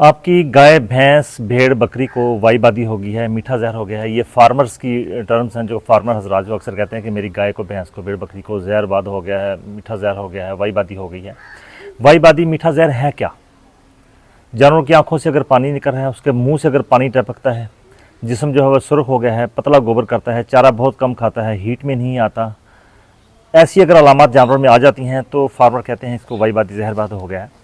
आपकी गाय भैंस भेड़ बकरी को वाईबादी हो गई है, मीठा जहर हो गया है। ये फार्मर्स की टर्म्स हैं जो फार्मर हजरात जो अक्सर कहते हैं कि मेरी गाय को भैंस को भेड़ बकरी को जहरबाद हो गया है, मीठा जहर हो गया है, वाईबादी हो गई है। वाईबादी मीठा जहर है क्या? जानवरों की आंखों से अगर पानी निकल रहा है, उसके मुंह से अगर पानी टपकता है, जिस्म जो है वह सुर्ख हो गया है, पतला गोबर करता है, चारा बहुत कम खाता है, हीट में नहीं आता, ऐसी अगर अलामत जानवरों में आ जाती हैं तो फार्मर कहते हैं इसको वाईबादी जहरबाद हो गया है।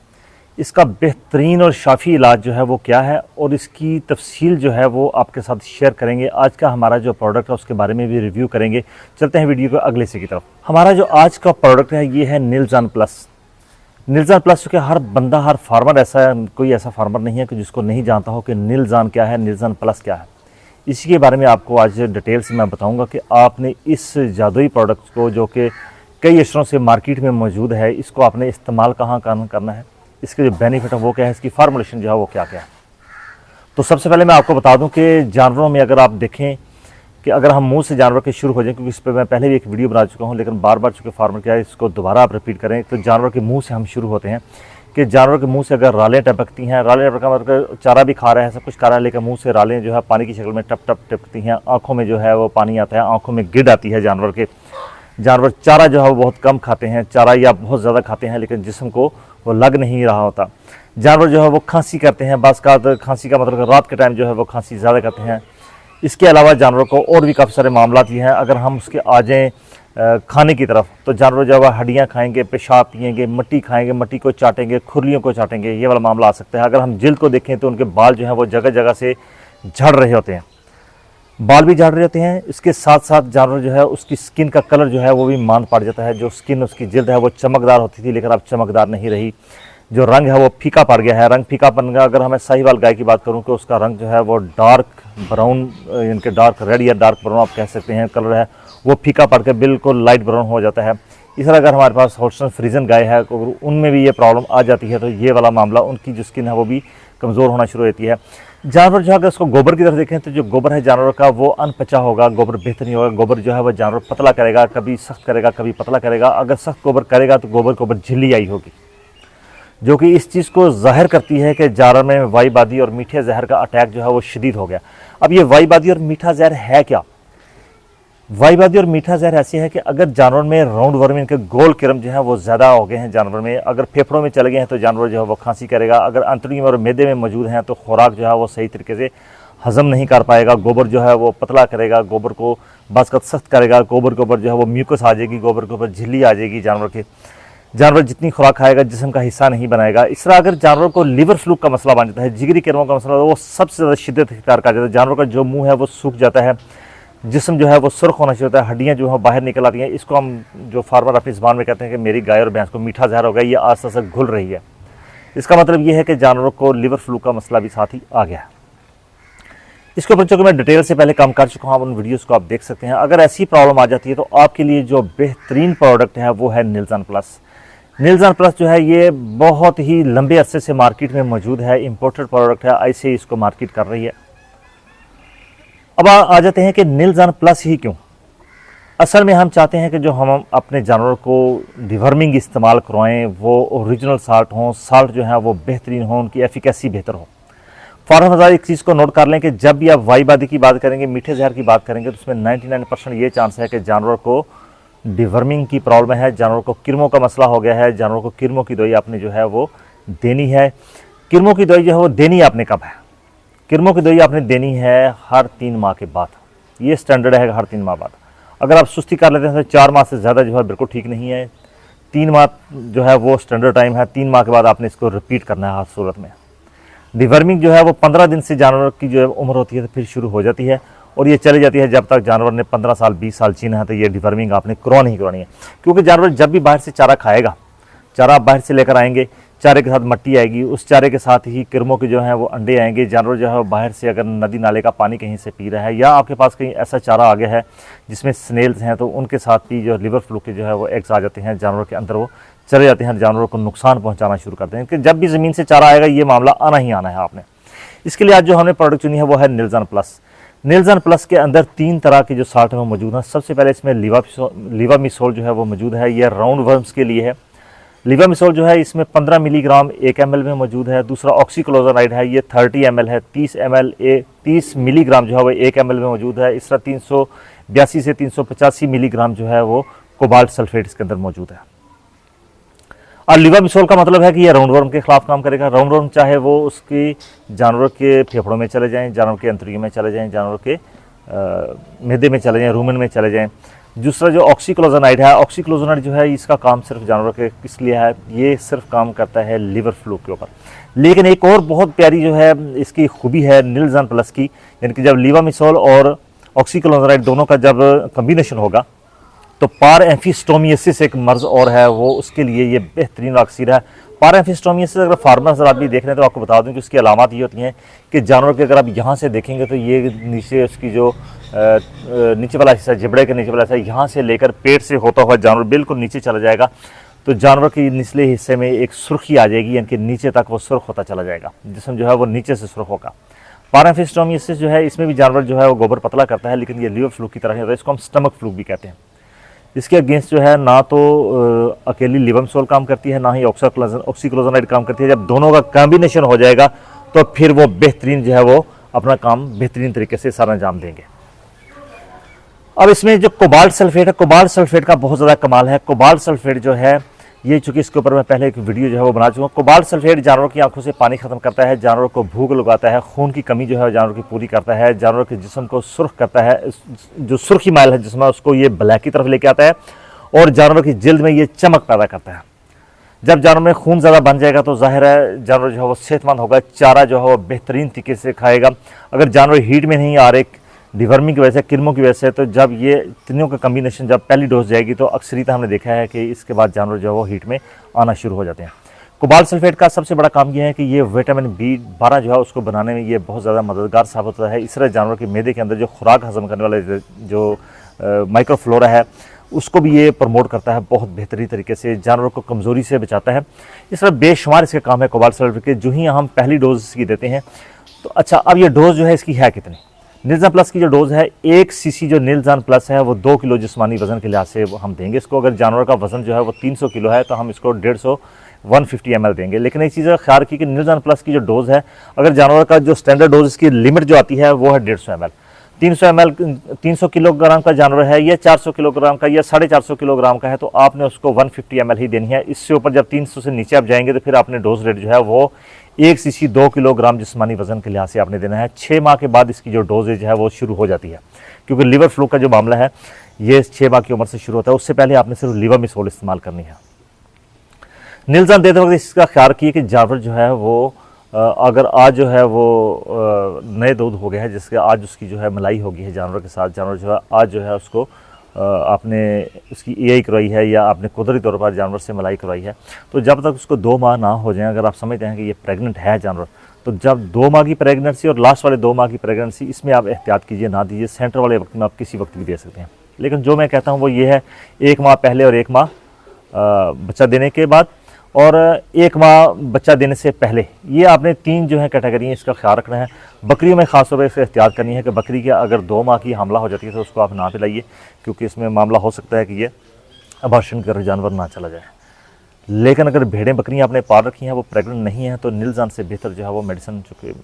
इसका बेहतरीन और शाफ़ी इलाज जो है वो क्या है और इसकी तफसील जो है वो आपके साथ शेयर करेंगे। आज का हमारा जो प्रोडक्ट है उसके बारे में भी रिव्यू करेंगे। चलते हैं वीडियो को अगले से की तरफ। हमारा जो आज का प्रोडक्ट है ये है निलजान प्लस। निलजान प्लस चूँकि हर बंदा हर फार्मर कोई ऐसा फार्मर नहीं है कि जिसको नहीं जानता हो कि निलजान क्या है, निलजान प्लस क्या है। इसी के बारे में आपको आज डिटेल से मैं बताऊँगा कि आपने इस जादुई प्रोडक्ट को जो कि कई अशरों से मार्केट में मौजूद है, इसको आपने इस्तेमाल कहाँ करना है, इसके जो बेनिफिट है वो क्या है, इसकी फार्मूलेशन जो है वो क्या क्या है। तो सबसे पहले मैं आपको बता दूं कि जानवरों में अगर आप देखें कि अगर हम मुंह से जानवर के शुरू हो जाएं, क्योंकि इस पर मैं पहले भी एक वीडियो बना चुका हूं, लेकिन बार बार चूँकि फार्मर क्या है इसको दोबारा आप रिपीट करें। तो जानवर के मुंह से हम शुरू होते हैं कि जानवर के मुंह से अगर रालें टपकती हैं, रालें टपका मतलब चारा भी खा रहा है, सब कुछ खा रहा है, लेकिन मुँह से रालें जो है पानी की शक्ल में टप टप टपकती हैं, आँखों में जो है वो पानी आता है, आँखों में गिड आती है जानवर के। जानवर चारा जो है वो बहुत कम खाते हैं, चारा या बहुत ज़्यादा खाते हैं, लेकिन जिस्म को वो लग नहीं रहा होता। जानवर जो है वो खांसी करते हैं, बाज़ का खांसी का मतलब रात के टाइम जो है वो खांसी ज़्यादा करते हैं। इसके अलावा जानवर को और भी काफ़ी सारे मामला ये हैं। अगर हम उसके आ जाएँ खाने की तरफ, तो जानवर जो है हड्डियाँ खाएंगे, पेशाब पिएंगे, मिट्टी खाएंगे, मिट्टी को चाटेंगे, खुरलियों को चाटेंगे, ये वाला मामला आ सकता है। अगर हम जिल्द को देखें तो उनके बाल जो है वो जगह जगह से झड़ रहे होते हैं, बाल भी झाड़ रहे होते हैं। इसके साथ साथ जानवर जो है उसकी स्किन का कलर जो है वो भी मांद पड़ जाता है। जो स्किन उसकी जिल्द है वो चमकदार होती थी, लेकिन अब चमकदार नहीं रही। जो रंग है वो फीका पड़ गया है। रंग फीका पड़ गया, अगर हमें साहिवाल गाय की बात करूं तो उसका रंग जो है वो डार्क ब्राउन, इनके डार्क रेड या डार्क ब्राउन आप कह सकते हैं, कलर है वो फीका पड़ के बिल्कुल लाइट ब्राउन हो जाता है। इस तरह अगर हमारे पास होल्स्टाइन फ्रीजन गाय है तो उनमें भी ये प्रॉब्लम आ जाती है, तो ये वाला मामला, उनकी जो स्किन है वो भी कमज़ोर होना शुरू होती है। जानवर जो है अगर उसको गोबर की तरफ देखें तो जो गोबर है जानवर का वो अनपचा होगा, गोबर बेहतर नहीं होगा। गोबर जो है वह जानवर पतला करेगा, कभी सख्त करेगा, कभी पतला करेगा। अगर सख्त गोबर करेगा तो गोबर के ऊपर झिल्ली आई होगी, जो कि इस चीज़ को ज़ाहिर करती है कि जानवर में वाईबादी और मीठे जहर का अटैक जो है वो शदीद हो गया। अब ये वाईबादी और मीठा जहर है क्या? वाईबादी और मीठा जहर ऐसे है कि अगर जानवर में राउंड वर्म, इनके गोल किरम जो है वो ज़्यादा हो गए हैं जानवर में, अगर फेफड़ों में चले गए हैं तो जानवर जो है वो खांसी करेगा। अगर अंतड़ी में और मैदे में मौजूद हैं तो खुराक जो है वो सही तरीके से हजम नहीं कर पाएगा। गोबर जो है वो पतला करेगा, गोबर को बाज़ सख्त करेगा, गोबर के ऊपर जो है वो म्यूकस आ जाएगी, गोबर के ऊपर झिल्ली आ जाएगी जानवर के। जानवर जितनी खुराक खाएगा जिस्म का हिस्सा नहीं बनाएगा। इस तरह अगर जानवर को लीवर फ्लूक का मसला बन जाता है, जिगरी किरणों का मसला, वो सबसे ज़्यादा शिद्दत इख्तियार कर जाता है। जानवर का जो मुँह है वो सूख जाता है, जिस्म जो है वो सुर्ख होना शुरू होता है, हड्डियाँ जो है बाहर निकल आती हैं। इसको हम जो फार्मर अपनी ज़बान में कहते हैं कि मेरी गाय और भैंस को मीठा जहर हो गया, ये आस्ते आस्ते घुल रही है। इसका मतलब ये है कि जानवरों को लीवर फ्लू का मसला भी साथ ही आ गया है। इसके ऊपर चूँकि मैं डिटेल से पहले काम कर चुका हूँ, उन वीडियोज़ को आप देख सकते हैं। अगर ऐसी प्रॉब्लम आ जाती है तो आपके लिए जो बेहतरीन प्रोडक्ट है वो है निलजान प्लस। निलजान प्लस जो है ये बहुत ही लंबे अरसे से मार्केट में मौजूद है, इम्पोर्टेड प्रोडक्ट है, ऐसे इसको मार्केट कर रही है। अब आ जाते हैं कि निलजान प्लस ही क्यों। असल में हम चाहते हैं कि जो हम अपने जानवरों को डिवर्मिंग इस्तेमाल करवाएं वो ओरिजिनल साल्ट हों, साल्ट जो है वो बेहतरीन हो, उनकी एफिकेसी बेहतर हो। फार्मर हज़ार एक चीज़ को नोट कर लें कि जब भी आप वाईबादी की बात करेंगे, मीठे जहर की बात करेंगे, तो उसमें 99% ये चांस है कि जानवर को डिवर्मिंग की प्रॉब्लम है, जानवर को किरमों का मसला हो गया है। जानवर को किरमों की दवाई आपने जो है वो देनी है। किरमों की दवाई जो है वो देनी आपने कब है? किरमों की दवाई आपने देनी है हर 3 माह के बाद। ये स्टैंडर्ड है, हर 3 माह बाद। अगर आप सुस्ती कर लेते हैं तो 4 माह से ज़्यादा जो है बिल्कुल ठीक नहीं है। 3 माह जो है वो स्टैंडर्ड टाइम है। 3 माह के बाद आपने इसको रिपीट करना है हर सूरत में। डिवर्मिंग जो है वो 15 दिन से जानवर की जो है उम्र होती है तो फिर शुरू हो जाती है, और ये चली जाती है जब तक जानवर ने 15 साल 20 साल जीना है। तो ये डिवर्मिंग आपने करवानी ही करवानी है, क्योंकि जानवर जब भी बाहर से चारा खाएगा, चारा आप बाहर से लेकर आएंगे, चारे के साथ मट्टी आएगी, उस चारे के साथ ही किरमों के जो हैं वो अंडे आएंगे। जानवर जो है वो बाहर से अगर नदी नाले का पानी कहीं से पी रहा है, या आपके पास कहीं ऐसा चारा आ गया है जिसमें स्नेल्स हैं, तो उनके साथ भी जो लिवर फ्लू के जो है वो एग्स आ जाते हैं जानवर के अंदर, वो चले जाते हैं, जानवरों को नुकसान पहुँचाना शुरू करते हैं। कि जब भी ज़मीन से चारा आएगा ये मामला आना ही आना है आपने। इसके लिए आज जो हमने प्रोडक्ट चुनी है वो है निलजान प्लस। निलजान प्लस के अंदर 3 तरह के जो साल्ट हैं वो मौजूद हैं। सबसे पहले इसमें लीवामिसोल जो है वो मौजूद है, ये राउंड वर्म्स के लिए है। लीवामिसोल जो है इसमें 15 मिलीग्राम 1 ml में मौजूद है। दूसरा ऑक्सीक्लोजोनाइड है, ये 30 ml है, 30 मिलीग्राम जो है वो 1 ml में मौजूद है। इसका 382 से 385 मिलीग्राम जो है वो कोबाल्ट सल्फेट इसके अंदर मौजूद है। और लीवामिसोल का मतलब है कि ये राउंडवर्म के खिलाफ काम करेगा। राउंडवर्म चाहे वो उसकी जानवर के फेफड़ों में चले जाएं, जानवर के अंतरियों में चले जाएं, जानवर के मैदे में चले जाएं, रूमेन में चले जाएं। दूसरा जो ऑक्सीक्लोजोनाइड है, ऑक्सीक्लोजोनाइड जो है इसका काम सिर्फ जानवर के किस लिए है, ये सिर्फ काम करता है लीवर फ्लू के ऊपर। लेकिन एक और बहुत प्यारी जो है इसकी खूबी है निलजान प्लस की, यानी कि जब लीवामिसोल और ऑक्सीक्लोजोनाइड दोनों का जब कम्बिनेशन होगा तो पारएम्फिस्टोमियासिस एक मर्ज़ और है, वो उसके लिए ये बेहतरीन वैक्सीन है। पारएम्फिस्टोमियासिस अगर फार्मर हज़रात भी देख रहे हैं तो आपको बता दूं कि उसकी अलामत ये होती हैं कि जानवर के अगर आप यहाँ से देखेंगे तो ये नीचे उसकी जो नीचे वाला हिस्सा, जिबड़े के नीचे वाला हिस्सा, यहाँ से लेकर पेट से होता हुआ जानवर बिल्कुल नीचे चला जाएगा। तो जानवर के निचले हिस्से में एक सुर्खी आ जाएगी, यानी कि नीचे तक वो सुर्ख होता चला जाएगा, जिसम जो है वो नीचे से सुर्ख होगा। पारएम्फिस्टोमियासिस जो है इसमें भी जानवर जो है वो गोबर पतला करता है, लेकिन ये लीवर फ्लू की तरह नहीं होता है, इसको हम स्टमक फ्लू भी कहते हैं। इसके अगेंस्ट जो है ना तो अकेली लीवामिसोल काम करती है, ना ही ऑक्सीक्लोजोनाइड काम करती है। जब दोनों का कॉम्बिनेशन हो जाएगा तो फिर वो बेहतरीन जो है वो अपना काम बेहतरीन तरीके से सारा अंजाम देंगे। अब इसमें जो कोबाल्ट सल्फेट है, कोबाल्ट सल्फेट का बहुत ज़्यादा कमाल है। कोबाल्ट सल्फेट जो है ये, चूँकि इसके ऊपर मैं पहले एक वीडियो जो है वो बना चुका हूँ। कोबाल्ट सल्फेट जानवरों की आंखों से पानी ख़त्म करता है, जानवरों को भूख लगाता है, खून की कमी जो है जानवरों की पूरी करता है, जानवरों के जिस्म को सुर्ख करता है, जो सुर्खी माइल है जिसमें उसको ये ब्लैक की तरफ लेके आता है, और जानवरों की जल्द में ये चमक पैदा करता है। जब जानवर में खून ज़्यादा बन जाएगा तो जाहिर है जानवर जो है वो सेहतमंद होगा, चारा जो है वो बेहतरीन तरीके से खाएगा। अगर जानवर हीट में नहीं आ रहे डिवर्मिंग की वजह से, किरणों की वजह से, तो जब ये तीनों का कम्बिनेशन जब पहली डोज जाएगी तो अक्सरियत हमने देखा है कि इसके बाद जानवर जो है वो हीट में आना शुरू हो जाते हैं। कोबाल्ट सल्फेट का सबसे बड़ा काम यह है कि ये विटामिन B12 जो है उसको बनाने में ये बहुत ज़्यादा मददगार साबित होता है। इस तरह जानवर के मैदे के अंदर जो खुराक हजम करने वाले जो माइक्रोफ्लोरा है उसको भी ये प्रमोट करता है बहुत बेहतरीन तरीके से, जानवर को कमज़ोरी से बचाता है। इस तरह बेशुमार इसके काम है कोबाल्ट सल्फेट के। जो ही हम पहली डोज इसकी देते हैं तो अच्छा, अब ये डोज जो है इसकी है कितनी? निलजान प्लस की जो डोज है 1 सीसी जो निलजान प्लस है वो 2 किलो जिस्मानी वजन के लिहाज से हम देंगे इसको। अगर जानवर का वजन जो है वो 300 किलो है तो हम इसको 150 ml देंगे। लेकिन एक चीज़ का ख्याल रखिए कि निलजान प्लस की जो डोज है, अगर जानवर का जो स्टैंडर्ड डोज इसकी लिमिट जो आती है वो है 150 ml। 300 किलोग्राम का जानवर है या 400 किलोग्राम का या 450 किलोग्राम का है तो आपने उसको 150 ml ही देनी है। इससे ऊपर जब 300 से नीचे आप जाएंगे तो फिर आपने डोज रेट जो है वो 1 सीसी 2 किलोग्राम जिस्मानी वजन के लिहाज से आपने देना है। 6 माह के बाद इसकी जो डोजेज है वो शुरू हो जाती है, क्योंकि लीवर फ्लू का जो मामला है ये 6 माह की उम्र से शुरू होता है। उससे पहले आपने सिर्फ लीवामिसोल इस्तेमाल करनी है। निलजान देते वक्त इसका ख्याल रखिए कि जानवर जो है वो अगर आज जो है वो नए दूध हो गया है, जिसके आज उसकी जो है मलाई होगी है जानवर के साथ, जानवर जो है आज जो है उसको आपने उसकी EI करवाई है या आपने कुदरती तौर पर जानवर से मलाई करवाई है, तो जब तक उसको 2 माह ना हो जाए, अगर आप समझते हैं कि ये प्रेग्नेंट है जानवर, तो जब 2 माह की प्रेगनेंसी और लास्ट वाले 2 माह की प्रेगनेंसी, इसमें आप एहतियात कीजिए, ना दीजिए। सेंटर वाले वक्त में आप किसी वक्त भी दे सकते हैं। लेकिन जो मैं कहता हूँ वो ये है 1 माह पहले और 1 माह बच्चा देने के बाद और 1 माह बच्चा देने से पहले, ये आपने 3 जो है कैटेगरी है, इसका ख्याल रखना है। बकरियों में खास तौर पर इससे एहतियात करनी है कि बकरी के अगर 2 माह की हमला हो जाती है तो उसको आप ना पिलाइए, क्योंकि इसमें मामला हो सकता है कि ये अबॉर्शन कर जानवर ना चला जाए। लेकिन अगर भेड़ें बकरियाँ आपने पाल रखी हैं वो प्रेग्नेंट नहीं हैं तो निलजान से बेहतर जो है वो मेडिसिन, चूँकि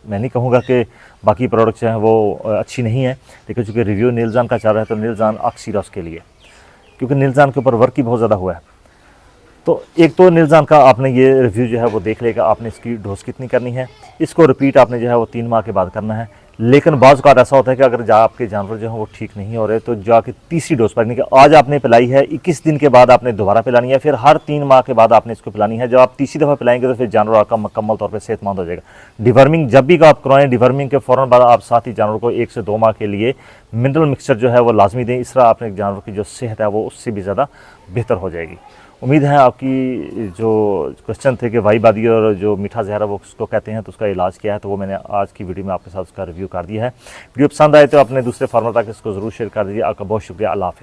मैं नहीं कहूँगा कि बाकी प्रोडक्ट्स जो हैं वो अच्छी नहीं है, लेकिन चूँकि रिव्यू निलजान का चल रहा है तो निलजान अक्सीरा उसके लिए, क्योंकि निलजान के ऊपर वर्क ही बहुत ज़्यादा हुआ है। तो एक तो निलजान का आपने ये रिव्यू जो है वो देख लेगा, आपने इसकी डोज कितनी करनी है, इसको रिपीट आपने जो है वो 3 माह के बाद करना है। लेकिन बाज़ का ऐसा होता है कि अगर आपके जानवर जो हैं वो ठीक नहीं हो रहे तो जाके तीसरी डोज पर, कि आज आपने पिलाई है, 21 दिन के बाद आपने दोबारा पिलानी है, फिर हर 3 माह के बाद आपने इसको पिलानी है। जब आप तीसरी दफ़ा पिलाएंगे तो फिर जानवर आपका मुकम्मल तौर पर सेहतमंद हो जाएगा। डिवर्मिंग जब भी आप करवाएं, डिवर्मिंग के फ़ौरन बाद आप साथ ही जानवर को 1 से 2 माह के लिए मिनरल मिक्सचर जो है वो लाजमी दें। इस तरह आपने जानवर की जो सेहत है वो उससे भी ज़्यादा बेहतर हो जाएगी। उम्मीद है आपकी जो क्वेश्चन थे कि वाईबादी और जो मीठा जहर वो उसको कहते हैं तो उसका इलाज क्या है, तो वो मैंने आज की वीडियो में आपके साथ उसका रिव्यू कर दिया है। वीडियो पसंद आए तो अपने दूसरे फार्मर तक इसको ज़रूर शेयर कर दीजिए। आपका बहुत शुक्रिया। अल्लाह हाफ़िज़।